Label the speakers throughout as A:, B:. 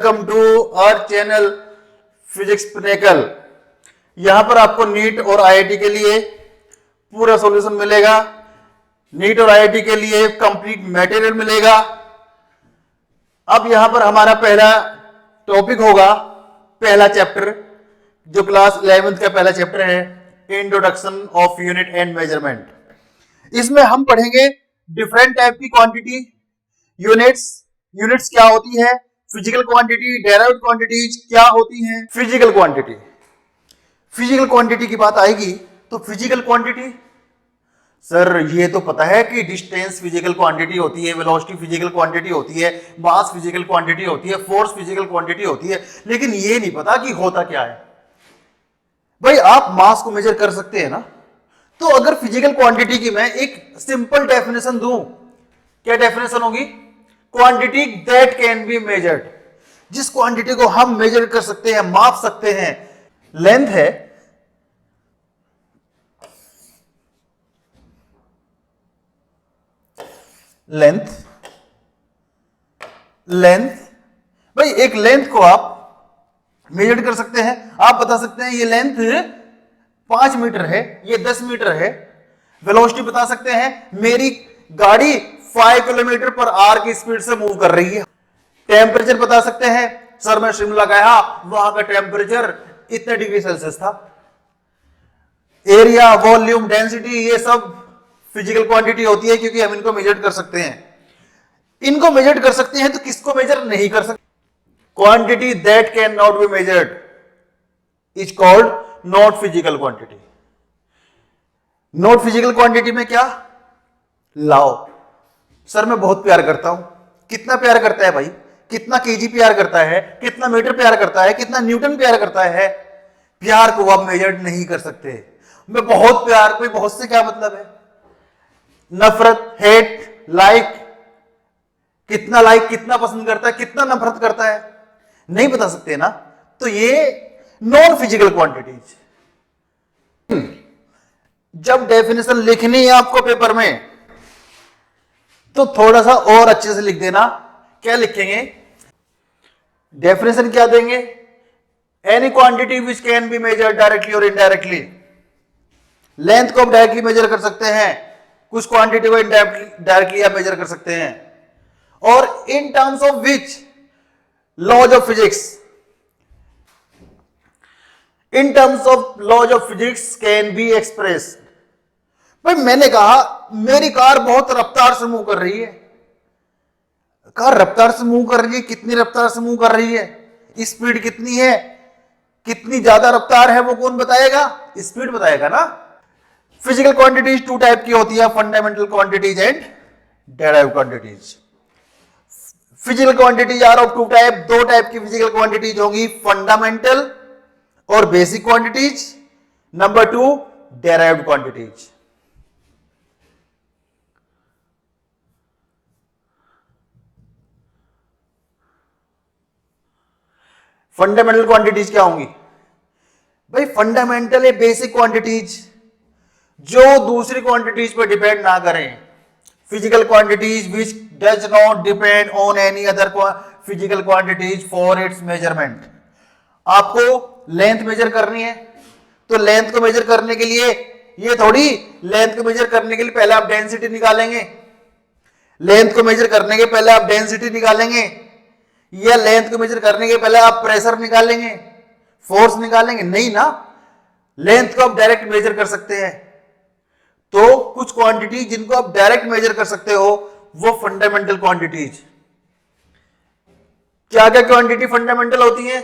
A: Welcome to our channel physics pinnacle. यहां पर आपको नीट और आईआईटी के लिए पूरा सॉल्यूशन मिलेगा। नीट और आईआईटी के लिए कंप्लीट मटेरियल मिलेगा। अब यहां पर हमारा पहला टॉपिक होगा, पहला चैप्टर जो क्लास 11th का पहला चैप्टर है, introduction of unit and measurement. इसमें हम पढ़ेंगे डिफरेंट टाइप की क्वांटिटी, यूनिट्स क्या होती है, फिजिकल क्वांटिटी, डेराइव्ड क्वांटिटीज क्या होती हैं। फिजिकल क्वांटिटी की बात आएगी तो फिजिकल क्वांटिटी, सर ये तो पता है कि डिस्टेंस फिजिकल क्वांटिटी होती है, वेलोसिटी फिजिकल क्वांटिटी होती है, मास फिजिकल क्वांटिटी होती है, फोर्स फिजिकल क्वांटिटी होती है, लेकिन ये नहीं पता कि होता क्या है। भाई आप मास को मेजर कर सकते हैं ना, तो अगर फिजिकल क्वांटिटी की मैं एक सिंपल डेफिनेशन दूं, क्या डेफिनेशन होगी? Quantity that can be measured, जिस क्वांटिटी को हम मेजर कर सकते हैं, माप सकते हैं। लेंथ है, लेंथ भाई एक लेंथ को आप मेजर कर सकते हैं। आप बता सकते हैं ये लेंथ 5 मीटर है, ये 10 मीटर है। वेलोसिटी बता सकते हैं, मेरी गाड़ी 5 किलोमीटर पर आवर की स्पीड से मूव कर रही है। टेम्परेचर बता सकते हैं, सर मैं शिमला गया, वहां का टेम्परेचर इतने डिग्री सेल्सियस था। एरिया, वॉल्यूम, डेंसिटी, ये सब फिजिकल क्वांटिटी होती है, क्योंकि हम इनको मेजर कर सकते हैं। इनको मेजर कर सकते हैं तो किसको मेजर नहीं कर सकते? Quantity that can not be measured is called not physical quantity. Not physical quantity में क्या? लाओ, सर मैं बहुत प्यार करता हूं। कितना प्यार करता है भाई? कितना केजी प्यार करता है, कितना मीटर प्यार करता है, कितना न्यूटन प्यार करता है? प्यार को आप मेजर नहीं कर सकते। मैं बहुत प्यार, कोई बहुत से क्या मतलब है? नफरत, हेट, लाइक, कितना पसंद करता है, कितना नफरत करता है, नहीं बता सकते ना। तो ये नॉन फिजिकल क्वांटिटीज। जब डेफिनेशन लिखनी है आपको पेपर में, तो थोड़ा सा और अच्छे से लिख देना। क्या लिखेंगे? डेफिनेशन क्या देंगे? Any quantity which can be measured directly और इनडायरेक्टली। लेंथ को आप डायरेक्टली मेजर कर सकते हैं, कुछ क्वांटिटी को डायरेक्टली आप मेजर कर सकते हैं। और in terms of which laws of physics, in terms of laws of physics can be expressed. भाई मैंने कहा मेरी कार बहुत रफ्तार से मूव कर रही है। कार रफ्तार से मूव कर रही है, कितनी रफ्तार से मूव कर रही है, स्पीड कितनी है, कितनी ज्यादा रफ्तार है, वो कौन बताएगा? स्पीड बताएगा ना। फिजिकल क्वांटिटीज 2 टाइप की होती है, fundamental quantities and derived quantities. Physical quantities are of 2 type, 2 type की फिजिकल क्वांटिटीज होंगी, फंडामेंटल और basic quantities. Number 2 derived quantities. Fundamental quantities क्या होंगी? भाई फंडामेंटल है बेसिक क्वांटिटीज जो दूसरी क्वांटिटीज पर डिपेंड ना करें। Physical quantities which does not depend on any other physical quantities for its measurement. आपको लेंथ मेजर करनी है, तो लेंथ को मेजर करने के लिए ये थोड़ी, लेंथ को मेजर करने के लिए पहले आप डेंसिटी निकालेंगे, लेंथ को मेजर करने के पहले आप डेंसिटी निकालेंगे, या लेंथ को मेजर करने के पहले आप प्रेशर निकालेंगे, फोर्स निकालेंगे? नहीं ना। लेंथ को आप डायरेक्ट मेजर कर सकते हैं। तो कुछ क्वांटिटी जिनको आप डायरेक्ट मेजर कर सकते हो, वो फंडामेंटल क्वांटिटीज। क्या क्या क्वांटिटी फंडामेंटल होती है?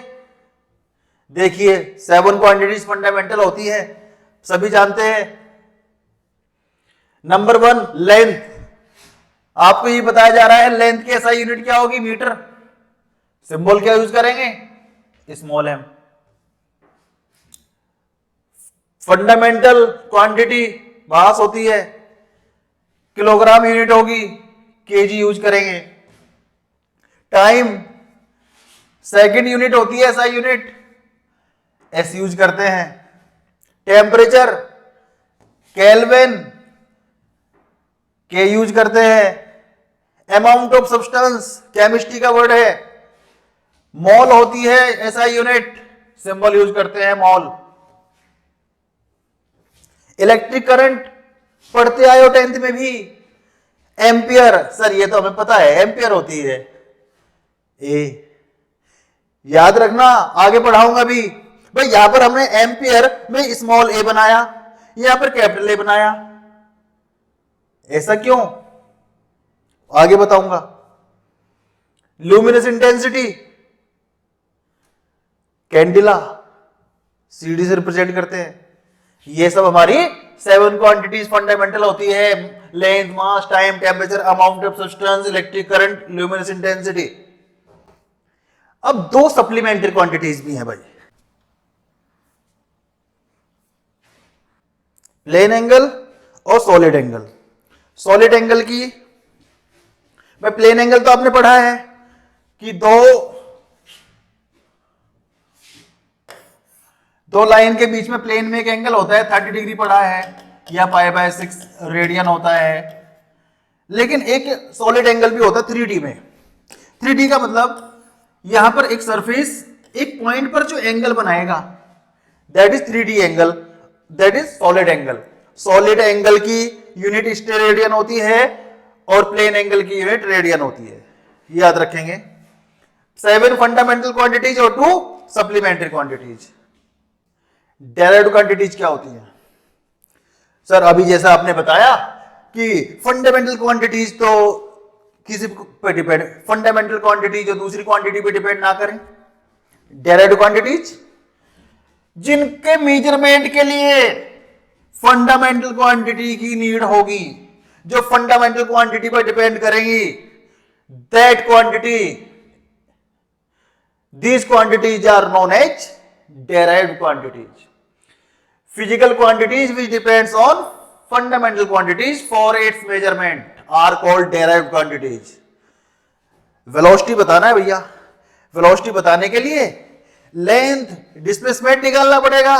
A: देखिए 7 क्वांटिटीज फंडामेंटल होती है, सभी जानते हैं। Number 1 length. आपको ये बताया जा रहा है लेंथ की एसआई यूनिट क्या होगी? मीटर। सिंबल क्या यूज करेंगे? Small M. Fundamental quantity mass होती है, किलोग्राम यूनिट होगी, केजी यूज करेंगे। टाइम सेकंड यूनिट होती है, एसआई यूनिट, एस यूज करते हैं। टेम्परेचर केल्विन, के यूज करते हैं। अमाउंट ऑफ सब्सटेंस केमिस्ट्री का वर्ड है, मॉल होती है एसआई यूनिट, सिंबल यूज करते हैं मॉल। इलेक्ट्रिक करंट पढ़ते आए हो 10th में भी, एम्पियर, सर ये तो हमें पता है एम्पियर होती है ए, याद रखना आगे पढ़ाऊंगा भी। भाई यहां पर हमने एम्पियर में स्मॉल ए बनाया, यहां पर कैपिटल ए बनाया, ऐसा क्यों आगे बताऊंगा। ल्यूमिनस इंटेंसिटी कैंडिला सीडी से रिप्रेजेंट करते हैं। ये सब हमारी 7 क्वांटिटीज फंडामेंटल होती है, length, mass, time, temperature, amount of substance, electric current, luminous intensity. अब 2 सप्लीमेंट्री क्वांटिटीज भी हैं भाई, प्लेन एंगल और सॉलिड एंगल। सॉलिड एंगल की भाई, प्लेन एंगल तो आपने पढ़ा है कि दो लाइन के बीच में प्लेन में एक एंगल होता है, 30 डिग्री पढ़ा है, या π/6 रेडियन होता है। लेकिन एक सॉलिड एंगल भी होता है 3D में। 3D का मतलब यहां पर एक सरफेस एक पॉइंट पर जो एंगल बनाएगा, that is 3D angle, that is solid angle. Solid angle की यूनिट स्टेरेडियन होती है और प्लेन एंगल की यूनिट रेडियन होती है, याद रखेंगे। 7 फंडामेंटल क्वांटिटीज और 2 सप्लीमेंट्री क्वांटिटीज। डेराइव्ड क्वांटिटीज क्या होती है? सर अभी जैसा आपने बताया कि फंडामेंटल क्वांटिटीज तो किसी पे डिपेंड, फंडामेंटल क्वांटिटी जो दूसरी क्वांटिटी पे डिपेंड ना करें। डेराइव्ड क्वांटिटीज जिनके मेजरमेंट के लिए फंडामेंटल क्वांटिटी की नीड होगी, जो फंडामेंटल क्वांटिटी पर डिपेंड करेंगी, that quantity, these quantities are known as derived quantities. Physical quantities which depends on fundamental quantities for its measurement are called derived quantities. Velocity बताना है भैया, वेलोसिटी बताने के लिए लेंथ, डिस्प्लेसमेंट निकालना पड़ेगा,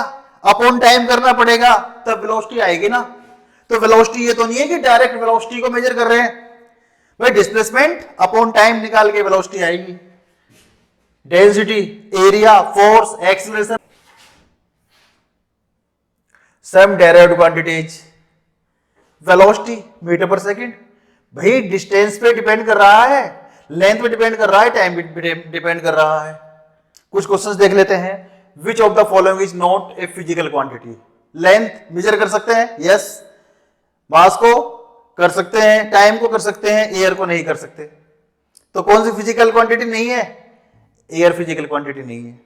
A: अपॉन टाइम करना पड़ेगा, तब वेलोसिटी आएगी ना। तो वेलोसिटी ये तो नहीं है कि डायरेक्ट वेलोसिटी को मेजर कर रहे हैं भाई, डिस्प्लेसमेंट अपॉन टाइम निकाल के वेलोसिटी आएगी। डेंसिटी, एरिया, फोर्स, एक्सीलरेशन, सम डेराइव्ड क्वांटिटीज। वेलोसिटी मीटर पर सेकंड, भाई डिस्टेंस पे डिपेंड कर रहा है, लेंथ पे डिपेंड कर रहा है, टाइम पे डिपेंड कर रहा है। कुछ क्वेश्चंस देख लेते हैं। Which of the following is not a physical quantity? Length major कर सकते हैं, यस। मास को कर सकते हैं, टाइम को कर सकते हैं, एयर को नहीं कर सकते। तो कौन सी फिजिकल क्वांटिटी नहीं है? एयर फिजिकल क्वांटिटी नहीं है।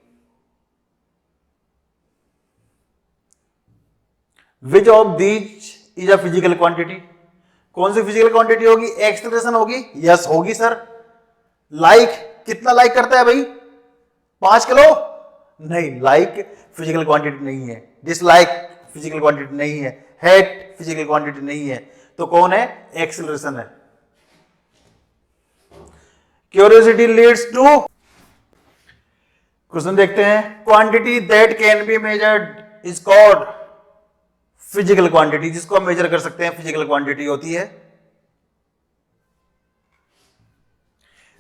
A: Which of these is a physical quantity? कौन सी फिजिकल क्वांटिटी होगी? एक्सेलरेशन होगी, यस होगी सर। लाइक, कितना लाइक करता है भाई? 5 किलो? नहीं, लाइक फिजिकल क्वांटिटी नहीं है। डिसलाइक फिजिकल क्वांटिटी नहीं है। हेट फिजिकल क्वांटिटी नहीं है। तो कौन है? एक्सेलरेशन है। क्यूरियोसिटी लीड्स टू, क्वेश्चन देखते हैं। Quantity that can be measured is called physical quantity. जिसको हम मेजर कर सकते हैं फिजिकल क्वांटिटी होती है।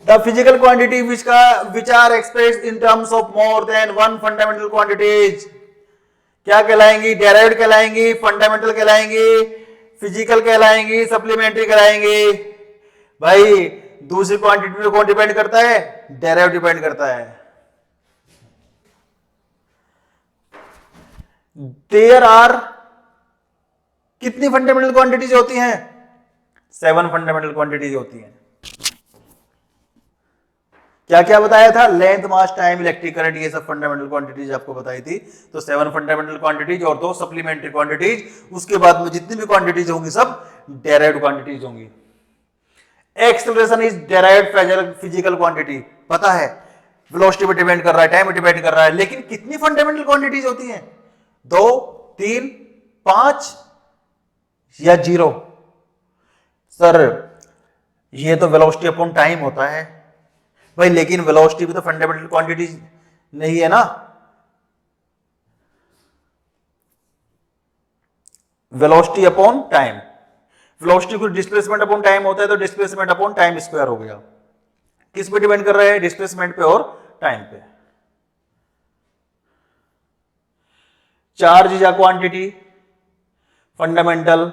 A: The physical quantity which are expressed in terms of more than 1 fundamental quantities क्या कहलाएंगी? डेराइव्ड कहलाएंगी, फंडामेंटल कहलाएंगी, फिजिकल कहलाएंगी, सप्लीमेंट्री कहलाएंगी। भाई दूसरी क्वांटिटी पे कौन डिपेंड करता है? डेराइव्ड डिपेंड करता है। देयर आर कितनी फंडामेंटल क्वांटिटीज होती हैं? 7 फंडामेंटल क्वांटिटीज होती हैं। क्या क्या बताया था? लेंथ, मास, टाइम, इलेक्ट्रिक करंट, ये सब फंडामेंटल क्वांटिटीज आपको बताई थी। तो 7 फंडामेंटल क्वांटिटीज और 2 सप्लीमेंट्री क्वांटिटीज। उसके बाद में जितनी भी क्वांटिटीज होंगी सब डेराइव्ड क्वांटिटीज होंगी। Acceleration is derived physical quantity, पता है। वेलोसिटी पे डिपेंड कर रहा है, टाइम पे डिपेंड कर रहा है। लेकिन कितनी फंडामेंटल क्वांटिटीज होती हैं? 2, 3, 5 या 0? सर ये तो वेलोसिटी अपॉन टाइम होता है भाई, लेकिन वेलोसिटी भी तो फंडामेंटल क्वांटिटी नहीं है ना। वेलोसिटी अपॉन टाइम, वेलोसिटी को डिस्प्लेसमेंट अपॉन टाइम होता है, तो डिस्प्लेसमेंट अपॉन टाइम स्क्वायर हो गया। किस पे डिपेंड कर रहे हैं? डिस्प्लेसमेंट पे और टाइम पे। Charge is a quantity, fundamental,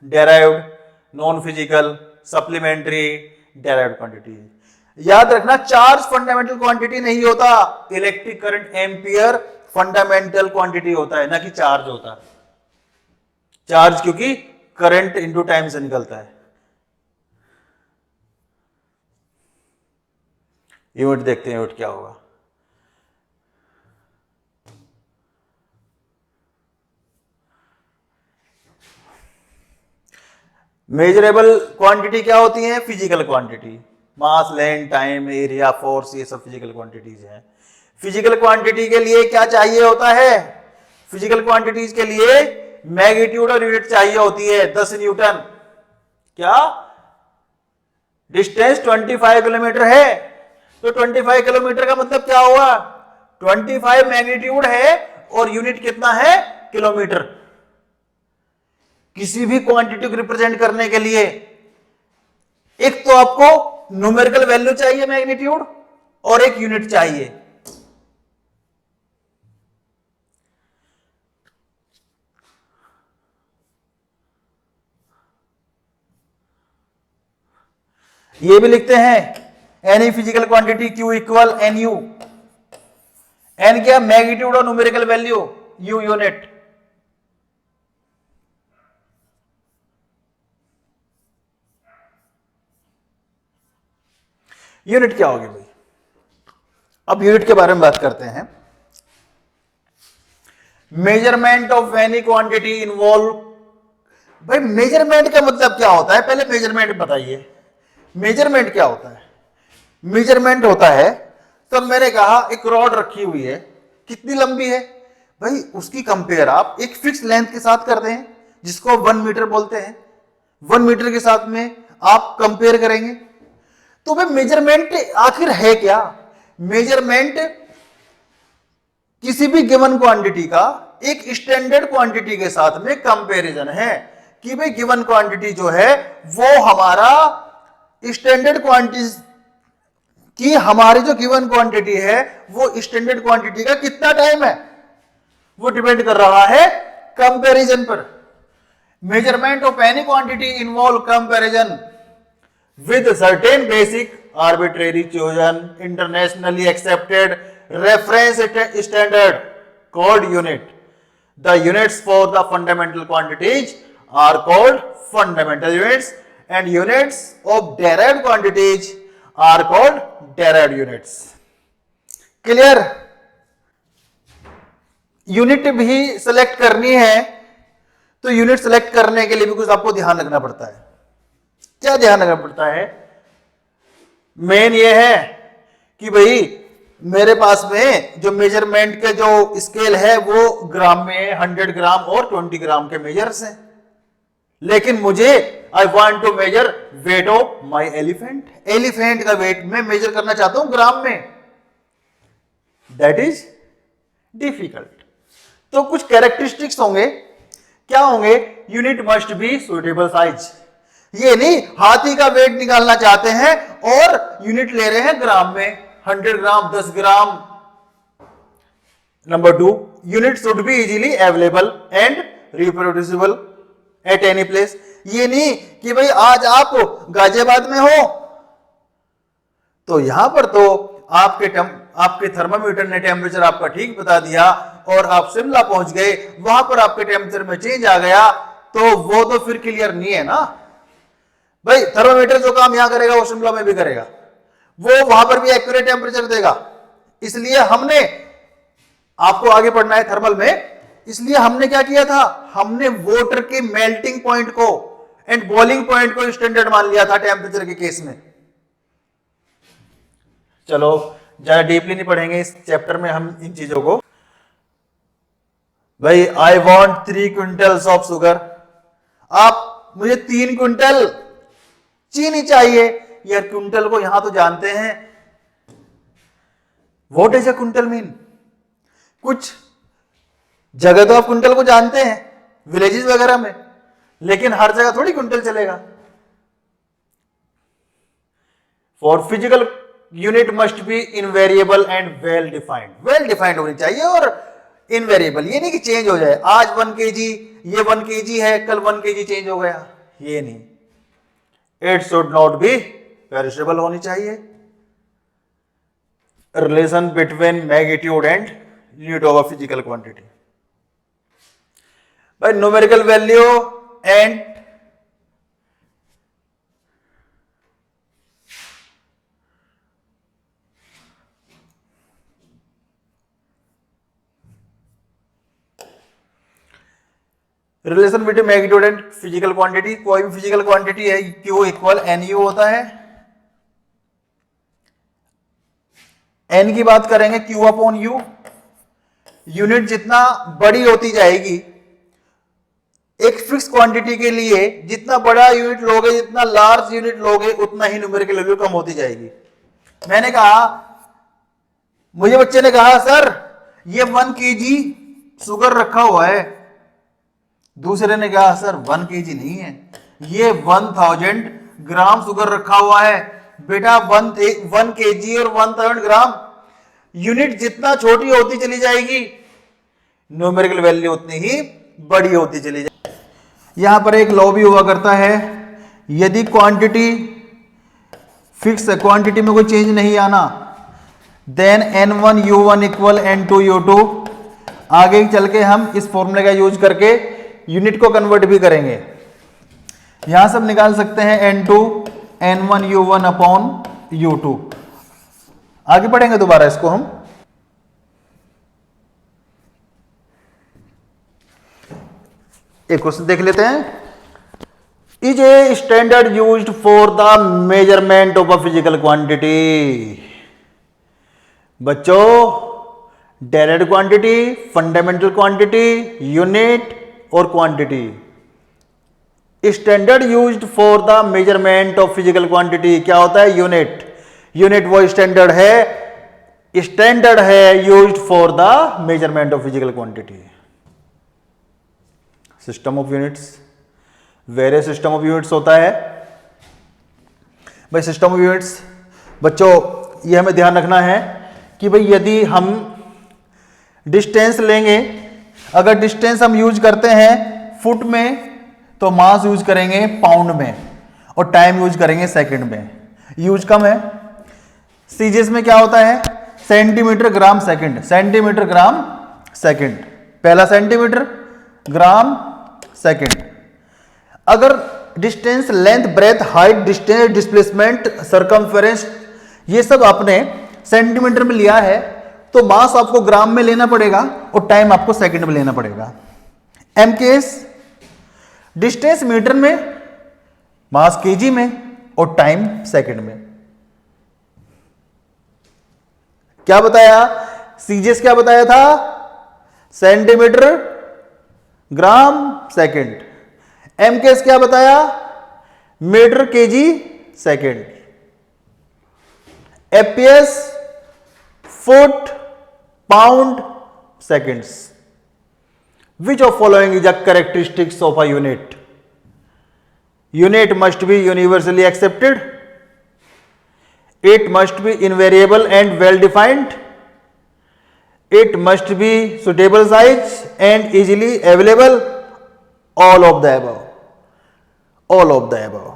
A: derived, non physical, supplementary, derived quantity. याद रखना चार्ज फंडामेंटल क्वांटिटी नहीं होता, electric current ampere fundamental quantity होता है, ना कि चार्ज होता है। चार्ज क्योंकि करंट इंटू टाइम से निकलता है। यूनिट देखते हैं, यूनिट क्या होगा। मेजरेबल क्वांटिटी क्या होती है? फिजिकल क्वांटिटी, मास, लेंथ, टाइम, एरिया, फोर्स, ये सब फिजिकल क्वांटिटीज हैं। फिजिकल क्वांटिटी के लिए क्या चाहिए होता है? फिजिकल क्वांटिटीज के लिए मैग्नीट्यूड और यूनिट चाहिए होती है। 10 न्यूटन, क्या डिस्टेंस 25 किलोमीटर है, तो 25 किलोमीटर का मतलब क्या हुआ? 25 मैग्नीट्यूड है और यूनिट कितना है? किलोमीटर। किसी भी क्वांटिटी को रिप्रेजेंट करने के लिए एक तो आपको न्यूमेरिकल वैल्यू चाहिए मैग्नीट्यूड, और एक यूनिट चाहिए। ये भी लिखते हैं any physical quantity Q equal N U. N क्या? मैग्नीट्यूड और numerical value, U unit. Unit क्या होगी भाई? अब यूनिट के बारे में बात करते हैं। Measurement of any quantity involve. भाई मेजरमेंट का मतलब क्या होता है? पहले मेजरमेंट बताइए, मेजरमेंट क्या होता है? मेजरमेंट होता है, तो मैंने कहा एक रॉड रखी हुई है, कितनी लंबी है भाई, उसकी कंपेयर आप एक फिक्स लेंथ के साथ करते हैं जिसको 1 मीटर बोलते हैं। 1 मीटर के साथ में आप कंपेयर करेंगे। तो भाई मेजरमेंट आखिर है क्या? मेजरमेंट किसी भी गिवन क्वांटिटी का एक स्टैंडर्ड क्वांटिटी के साथ में कंपैरिजन है कि भाई गिवन क्वांटिटी जो है वो हमारा स्टैंडर्ड क्वांटिटी की, हमारी जो गिवन क्वांटिटी है वो स्टैंडर्ड क्वांटिटी का कितना टाइम है वो डिपेंड कर रहा है कंपैरिजन पर। Measurement of any quantity involve comparison with certain basic arbitrary chosen internationally accepted reference standard called unit. The units for the fundamental quantities are called fundamental units and units of derived quantities are called derived units. Clear? Unit भी select करनी है तो unit select करने के लिए भी कुछ आपको ध्यान रखना पड़ता है। क्या ध्यान रखना पड़ता है? मेन ये है कि भाई मेरे पास में जो मेजरमेंट के जो स्केल है वो ग्राम में 100 ग्राम और 20 ग्राम के मेजर्स हैं, लेकिन मुझे I want to measure weight of my elephant. Elephant का वेट मैं मेजर करना चाहता हूं ग्राम में, दैट इज डिफिकल्ट। तो कुछ कैरेक्टरिस्टिक्स होंगे, क्या होंगे? Unit must be suitable size. ये नहीं हाथी का वेट निकालना चाहते हैं और यूनिट ले रहे हैं ग्राम में, 100 gram, 10 gram. Number 2, unit should be easily available and reproducible at any place. ये नहीं कि भाई आज आप गाजियाबाद में हो तो यहां पर तो आपके थर्मामीटर ने टेम्परेचर आपका ठीक बता दिया और आप शिमला पहुंच गए, वहां पर आपके टेम्परेचर में चेंज आ गया, तो वो तो फिर क्लियर नहीं है ना भाई। थर्मामीटर जो काम यहां करेगा वो शिमला में भी करेगा, वो वहां पर भी एक्यूरेट टेम्परेचर देगा। इसलिए हमने आपको आगे पढ़ना है थर्मल में, इसलिए हमने क्या किया था? हमने वाटर के मेल्टिंग पॉइंट को एंड बॉइलिंग पॉइंट को स्टैंडर्ड मान लिया था टेम्परेचर के केस में। चलो ज्यादा डीपली नहीं पढ़ेंगे इस चैप्टर में हम इन चीजों को। भाई I want 3 quintals of sugar. आप मुझे 3 क्विंटल चीनी चाहिए। यार क्विंटल को यहां तो जानते हैं, what is a quintal mean? कुछ जगह तो आप क्विंटल को जानते हैं विलेजेस वगैरह में, लेकिन हर जगह थोड़ी क्विंटल चलेगा। For physical unit must be invariable and well defined, well defined होनी चाहिए और इनवेरिएबल, ये नहीं कि चेंज हो जाए, आज 1 kg, ये 1 kg है, कल 1 kg चेंज हो गया, ये नहीं। It should not be perishable होनी चाहिए। Relation between magnitude and unit of physical quantity by numerical value and relation between magnitude and physical quantity, कोई भी फिजिकल क्वांटिटी है Q इक्वल NU होता है। N की बात करेंगे Q अपॉन U, यूनिट जितना बड़ी होती जाएगी एक फिक्स क्वांटिटी के लिए, जितना बड़ा यूनिट लोगे, जितना लार्ज यूनिट लोगे, उतना ही न्यूमेरिकल वैल्यू कम होती जाएगी। मैंने कहा, मुझे बच्चे ने कहा सर ये 1 kg शुगर रखा हुआ है, दूसरे ने कहा सर 1 kg नहीं है, ये 1000 ग्राम शुगर रखा हुआ है। बेटा 1 kg और 1000 ग्राम, यूनिट जितना छोटी होती चली जाएगी न्यूमेरिकल वैल्यू उतनी ही बड़ी होती चली जाएगी। यहां पर एक लॉ भी हुआ करता है, यदि क्वांटिटी फिक्स है, क्वांटिटी में कोई चेंज नहीं आना, then N1 U1 equal N2 U2। आगे चल के हम इस फॉर्मूले का यूज करके यूनिट को कन्वर्ट भी करेंगे। यहां सब निकाल सकते हैं N2 N1 U1 upon U2। आगे पढ़ेंगे दोबारा इसको हम। एक क्वेश्चन देख लेते हैं। Is a standard used for the measurement of a physical quantity. बच्चों, direct quantity, fundamental quantity, unit और quantity, standard used for the measurement of physical quantity क्या होता है? यूनिट। यूनिट वो स्टैंडर्ड है used for the measurement of physical quantity. System of units, various system of units होता है भाई। System of units बच्चों ये हमें ध्यान रखना है कि भाई यदि हम डिस्टेंस लेंगे, अगर डिस्टेंस हम यूज करते हैं फुट में तो मास यूज करेंगे पाउंड में, और टाइम यूज करेंगे सेकंड में। यूज कम है। सीजीएस में क्या होता है? Centimetre gram second, centimetre gram second, पहला सेंटीमीटर, ग्राम सेकंड। अगर distance, length, breadth, height, distance, displacement, circumference ये सब आपने सेंटीमीटर में लिया है तो मास आपको ग्राम में लेना पड़ेगा और टाइम आपको सेकंड में लेना पड़ेगा। एमकेएस, डिस्टेंस मीटर में, मास केजी में और टाइम सेकंड में। क्या बताया? सीजीएस क्या बताया था? Centimetre gram second. एमकेएस क्या बताया? Metre KG second. FPS foot pound seconds. Which of following is a characteristics of a unit? Unit must be universally accepted. It must be invariable and well defined. It must be suitable size and easily available. All of the above. All of the above.